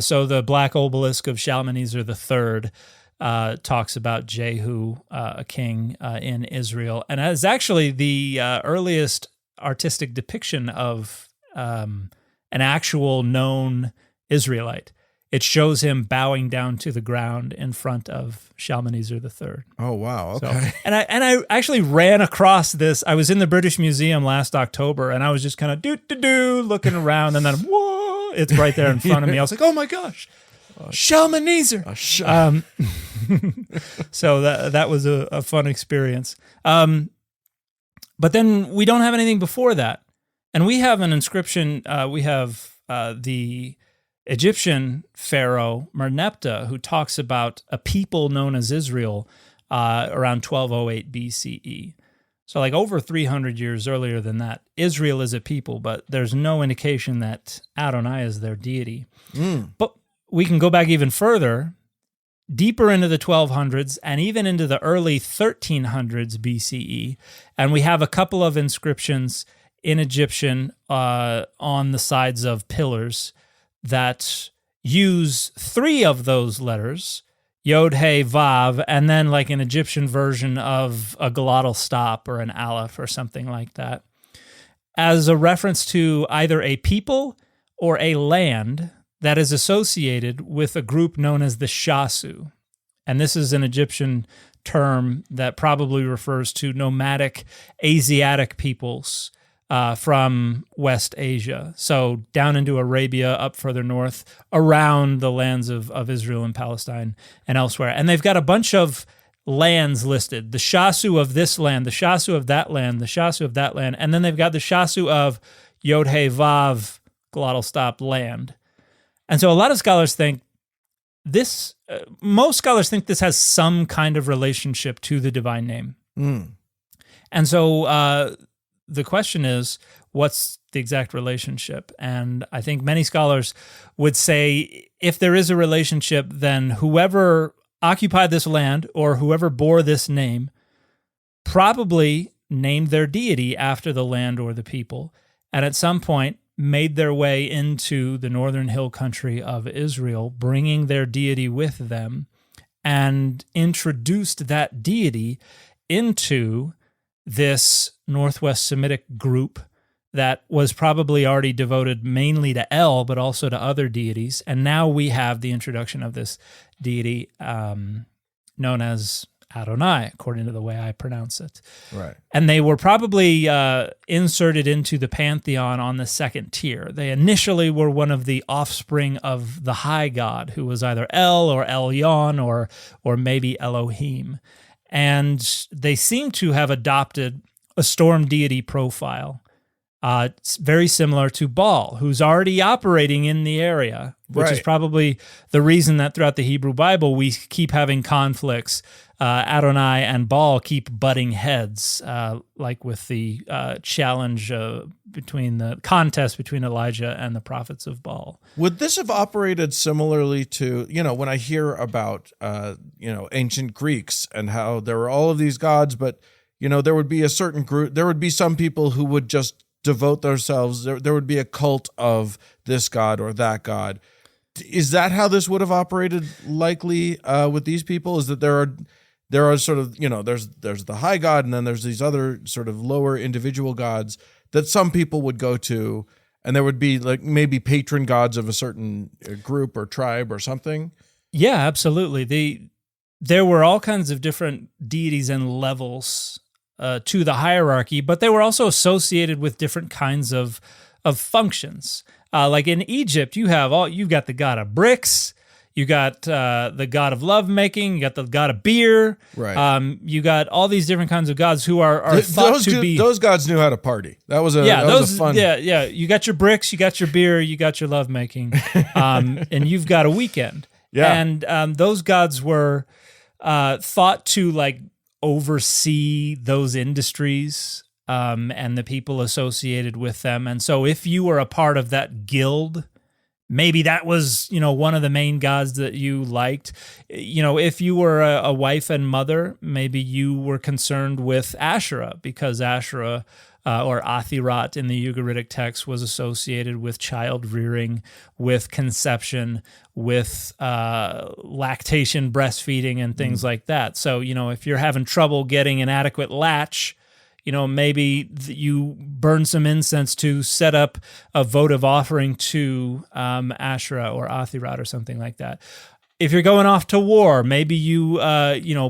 So the black obelisk of Shalmaneser III talks about Jehu, a king in Israel, and is actually the earliest artistic depiction of an actual known Israelite. It shows him bowing down to the ground in front of Shalmaneser III. Oh wow! So, Okay. and I actually ran across this. I was in the British Museum last October, and I was just kind of looking around, and then whoa, it's right there in front of me. I was like, oh my gosh, Shalmaneser. So that was a fun experience. But then we don't have anything before that, and we have an inscription. We have the Egyptian pharaoh Merneptah, who talks about a people known as Israel around 1208 BCE. So like over 300 years earlier than that, Israel is a people, but there's no indication that Adonai is their deity. But we can go back even further, deeper into the 1200s and even into the early 1300s BCE, and we have a couple of inscriptions in Egyptian on the sides of pillars that use three of those letters, Yod, He, Vav, and then like an Egyptian version of a glottal stop or an aleph or something like that, as a reference to either a people or a land that is associated with a group known as the Shasu. And this is an Egyptian term that probably refers to nomadic Asiatic peoples from West Asia, so down into Arabia, up further north, around the lands of Israel and Palestine and elsewhere. And they've got a bunch of lands listed, the Shasu of this land, the Shasu of that land, the Shasu of that land, and then they've got the Shasu of Yod He Vav, glottal stop, land. And so a lot of scholars think this, most scholars think this has some kind of relationship to the divine name. And so the question is, what's the exact relationship? And I think many scholars would say if there is a relationship, then whoever occupied this land or whoever bore this name probably named their deity after the land or the people, and at some point made their way into the northern hill country of Israel, bringing their deity with them, and introduced that deity into this Northwest Semitic group that was probably already devoted mainly to El, but also to other deities. And now we have the introduction of this deity known as Adonai, according to the way I pronounce it. Right. And they were probably inserted into the pantheon on the second tier. They initially were one of the offspring of the high god, who was either El or Elyon or maybe Elohim. And they seem to have adopted a storm deity profile. It's very similar to Baal, who's already operating in the area, which is probably the reason that throughout the Hebrew Bible we keep having conflicts. Adonai and Baal keep butting heads, like with the challenge between the contest between Elijah and the prophets of Baal. Would this have operated similarly to, when I hear about, ancient Greeks and how there were all of these gods, but, there would be a certain group, there would be some people who would just devote themselves, there would be a cult of this god or that god. Is that how this would have operated likely with these people? Is that there are sort of, there's the high god and then there's these other sort of lower individual gods that some people would go to, and there would be like maybe patron gods of a certain group or tribe or something? Yeah, absolutely. There were all kinds of different deities and levels to the hierarchy, but they were also associated with different kinds of functions. Like in Egypt, you've got the god of bricks, you got the god of lovemaking, you got the god of beer, right? You got all these different kinds of gods who are thought to be. Those gods knew how to party. That was a fun. Yeah. You got your bricks, you got your beer, you got your lovemaking, and you've got a weekend. Yeah, and those gods were thought to like oversee those industries and the people associated with them. And so if you were a part of that guild, maybe that was, one of the main gods that you liked. If you were a wife and mother, maybe you were concerned with Asherah, because Asherah or Athirat in the Ugaritic text was associated with child rearing, with conception, with lactation, breastfeeding, and things like that. So, if you're having trouble getting an adequate latch, maybe you burn some incense to set up a votive offering to Asherah or Athirat or something like that. If you're going off to war, maybe you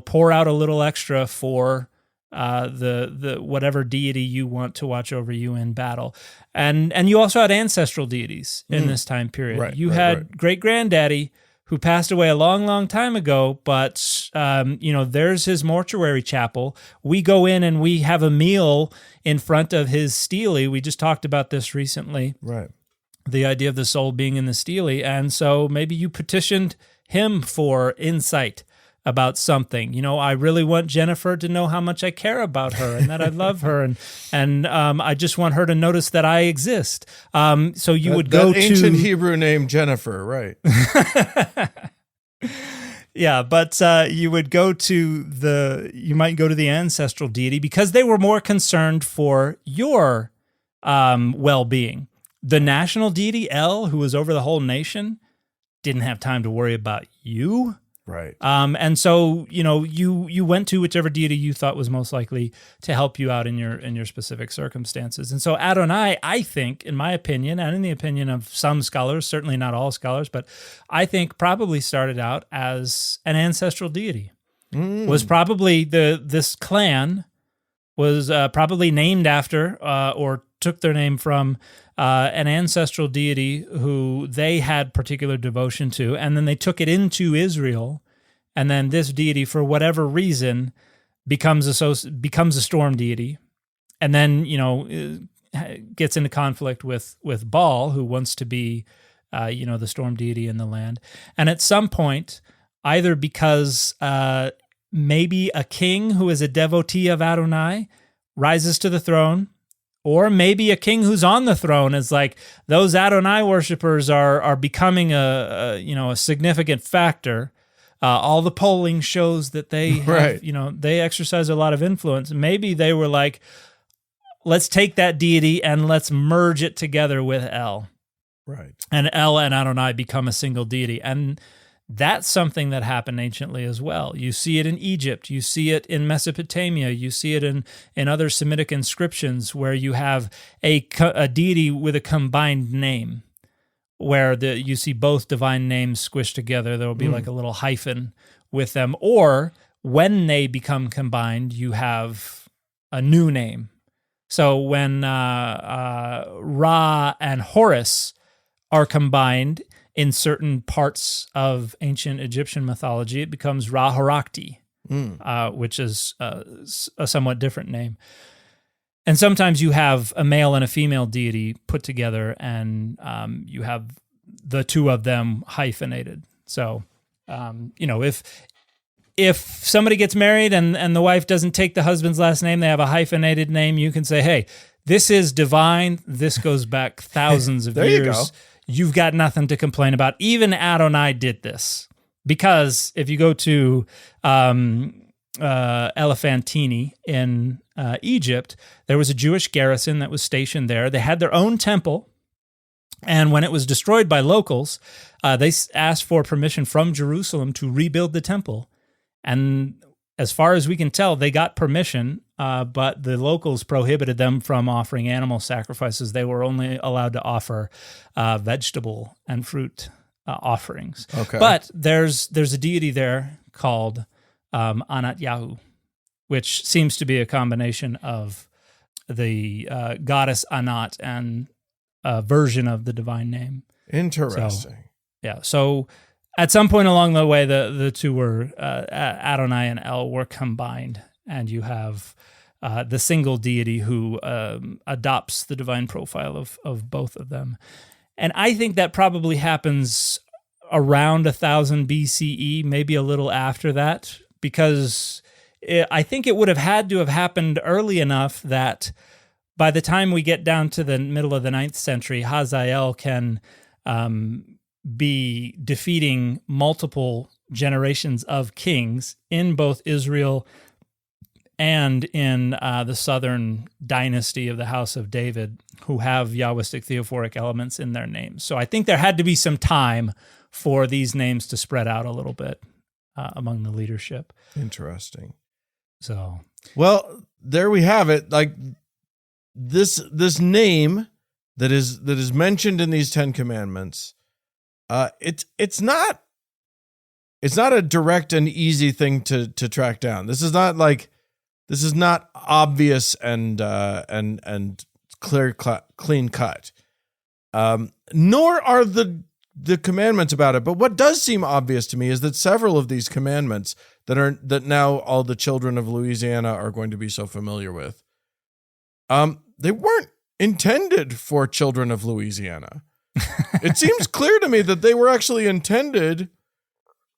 pour out a little extra for the whatever deity you want to watch over you in battle. And you also had ancestral deities in this time period. Right, you had great-granddaddy who passed away a long, long time ago, but, there's his mortuary chapel. We go in and we have a meal in front of his stele. We just talked about this recently. Right. The idea of the soul being in the stele. And so maybe you petitioned him for insight about something. I really want Jennifer to know how much I care about her and that I love her, and I just want her to notice that I exist. So you would go to ancient Hebrew name Jennifer, right? Yeah, but you might go to the ancestral deity because they were more concerned for your well-being. The national deity El, who was over the whole nation, didn't have time to worry about you. Right. And so, you went to whichever deity you thought was most likely to help you out in your specific circumstances. And so Adonai, I think, in my opinion, and in the opinion of some scholars, certainly not all scholars, but I think probably started out as an ancestral deity. Was probably this clan was probably named after or took their name from an ancestral deity who they had particular devotion to, and then they took it into Israel, and then this deity, for whatever reason, becomes a storm deity, and then gets into conflict with Baal, who wants to be the storm deity in the land, and at some point, either because maybe a king who is a devotee of Adonai rises to the throne, or maybe a king who's on the throne is like, those Adonai worshipers are becoming a significant factor. All the polling shows that they have, they exercise a lot of influence. Maybe they were like, let's take that deity and let's merge it together with El. Right. And El and Adonai become a single deity. And that's something that happened anciently as well. You see it in Egypt. You see it in Mesopotamia. You see it in other Semitic inscriptions where you have a deity with a combined name, where you see both divine names squished together. There will be like a little hyphen with them. Or when they become combined, you have a new name. So when Ra and Horus are combined in certain parts of ancient Egyptian mythology, it becomes Ra-Horakti, which is a somewhat different name. And sometimes you have a male and a female deity put together, and you have the two of them hyphenated. So, if somebody gets married and the wife doesn't take the husband's last name, they have a hyphenated name, you can say, hey, this is divine. This goes back thousands of years. You go. You've got nothing to complain about. Even Adonai did this. Because if you go to Elephantine in Egypt, there was a Jewish garrison that was stationed there. They had their own temple. And when it was destroyed by locals, they asked for permission from Jerusalem to rebuild the temple. And as far as we can tell, they got permission, but the locals prohibited them from offering animal sacrifices. They were only allowed to offer vegetable and fruit offerings. Okay. But there's a deity there called Anat Yahu, which seems to be a combination of the goddess Anat and a version of the divine name. Interesting. So at some point along the way, the two were, Adonai and El were combined, and you have the single deity who adopts the divine profile of both of them. And I think that probably happens around 1000 BCE, maybe a little after that, because I think it would have had to have happened early enough that by the time we get down to the middle of the 9th century, Hazael can be defeating multiple generations of kings in both Israel and in the southern dynasty of the House of David, who have Yahwistic theophoric elements in their names. So I think there had to be some time for these names to spread out a little bit among the leadership. Interesting. So, well, there we have it. Like this name that is mentioned in these 10 commandments, it's not a direct and easy thing to track down. This is not obvious and clean cut. Nor are the commandments about it. But what does seem obvious to me is that several of these commandments that now all the children of Louisiana are going to be so familiar with, they weren't intended for children of Louisiana. It seems clear to me that they were actually intended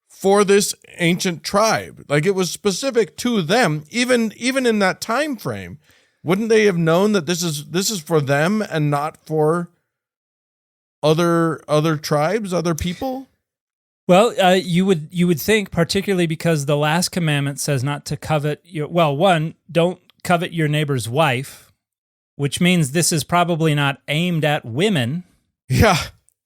for this ancient tribe. Like it was specific to them, even in that time frame. Wouldn't they have known that this is for them and not for other tribes, other people? Well, you would think, particularly because the last commandment says not to covet don't covet your neighbor's wife, which means this is probably not aimed at women. Yeah,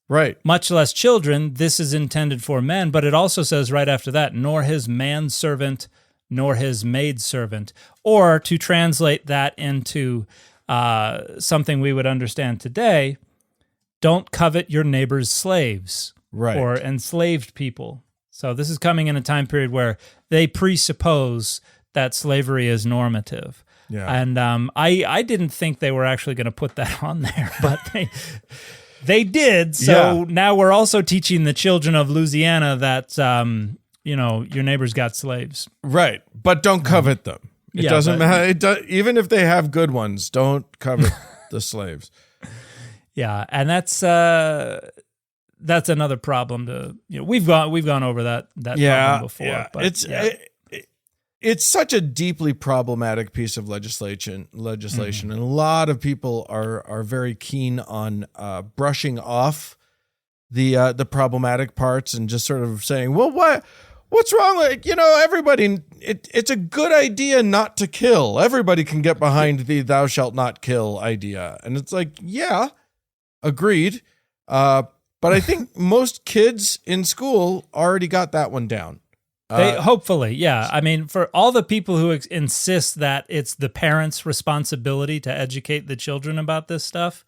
right. Much less children. This is intended for men, but it also says right after that, nor his manservant, nor his maidservant. Or to translate that into something we would understand today, don't covet your neighbor's slaves. Right. Or enslaved people. So this is coming in a time period where they presuppose that slavery is normative. Yeah. And I didn't think they were actually going to put that on there, but they did. So now we're also teaching the children of Louisiana that your neighbor's got slaves. Right. But don't covet them. It doesn't matter. Even if they have good ones, don't covet the slaves. Yeah, and that's another problem. We've gone over that problem before. Yeah. But it's such a deeply problematic piece of legislation, and a lot of people are very keen on brushing off the problematic parts and just sort of saying, well, what's wrong with everybody? It's a good idea not to kill. Everybody can get behind the "thou shalt not kill" idea, and it's like, yeah, agreed. But I think most kids in school already got that one down. Hopefully, yeah. I mean, for all the people who insist that it's the parents' responsibility to educate the children about this stuff,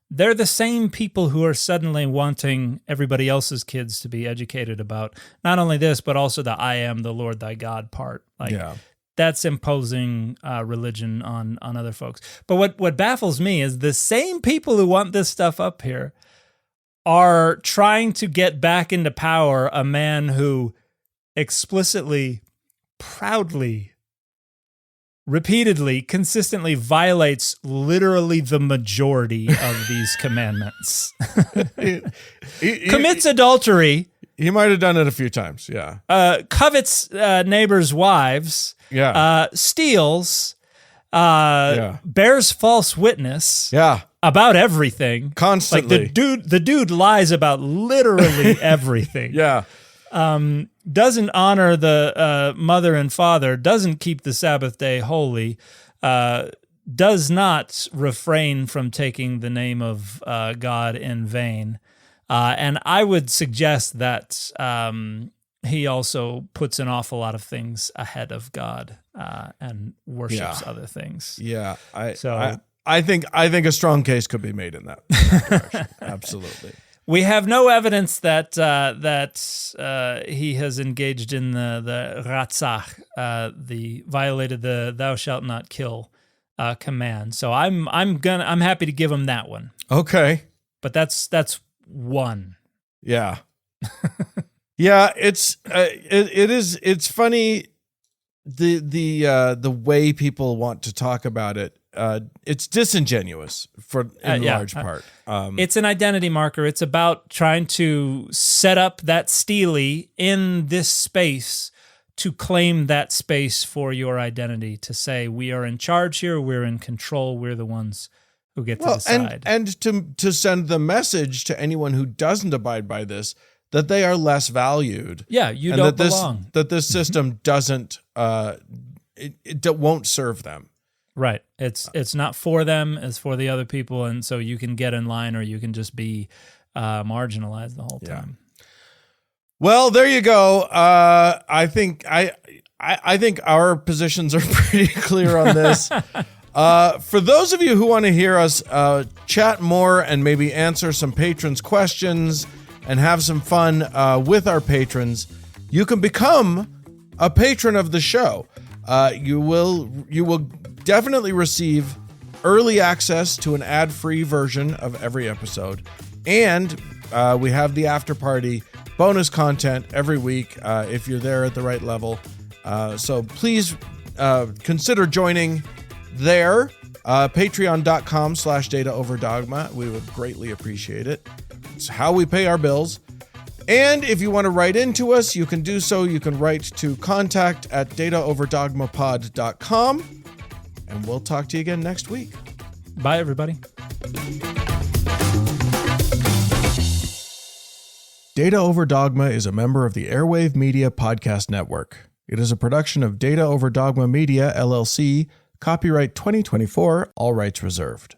they're the same people who are suddenly wanting everybody else's kids to be educated about not only this, but also the "I am the Lord thy God" part. That's imposing religion on other folks. But what baffles me is the same people who want this stuff up here are trying to get back into power a man who explicitly, proudly, repeatedly, consistently violates literally the majority of these commandments. Commits adultery. He might have done it a few times, yeah. Covets neighbors' wives. Yeah. Steals. Bears false witness. Yeah. About everything. Constantly. Like the dude lies about literally everything. Yeah. Doesn't honor the mother and father, doesn't keep the Sabbath day holy, does not refrain from taking the name of God in vain. And I would suggest that he also puts an awful lot of things ahead of God and worships other things. Yeah. I think a strong case could be made in that direction. Absolutely. We have no evidence that he has engaged in the ratzach, violated the "thou shalt not kill" command. So I'm happy to give him that one. Okay, but that's one. Yeah, yeah. It's funny the way people want to talk about it. It's disingenuous in large part. It's an identity marker. It's about trying to set up that stele in this space to claim that space for your identity, to say we are in charge here, we're in control, we're the ones who get to decide. And to send the message to anyone who doesn't abide by this that they are less valued. Yeah, you and don't that belong. That this system doesn't, it won't serve them. Right. It's not for them, it's for the other people. And so you can get in line or you can just be marginalized the whole time. Well, there you go. I think our positions are pretty clear on this. For those of you who want to hear us chat more and maybe answer some patrons' questions and have some fun with our patrons, you can become a patron of the show. You will definitely receive early access to an ad-free version of every episode, and we have the after party bonus content every week if you're there at the right level. So please consider joining there. Patreon.com/Data Over Dogma. We would greatly appreciate it. It's how we pay our bills. And if you want to write into us, you can do so. You can write to contact@dataoverdogmapod.com. And we'll talk to you again next week. Bye, everybody. Data Over Dogma is a member of the Airwave Media Podcast Network. It is a production of Data Over Dogma Media, LLC, copyright 2024, all rights reserved.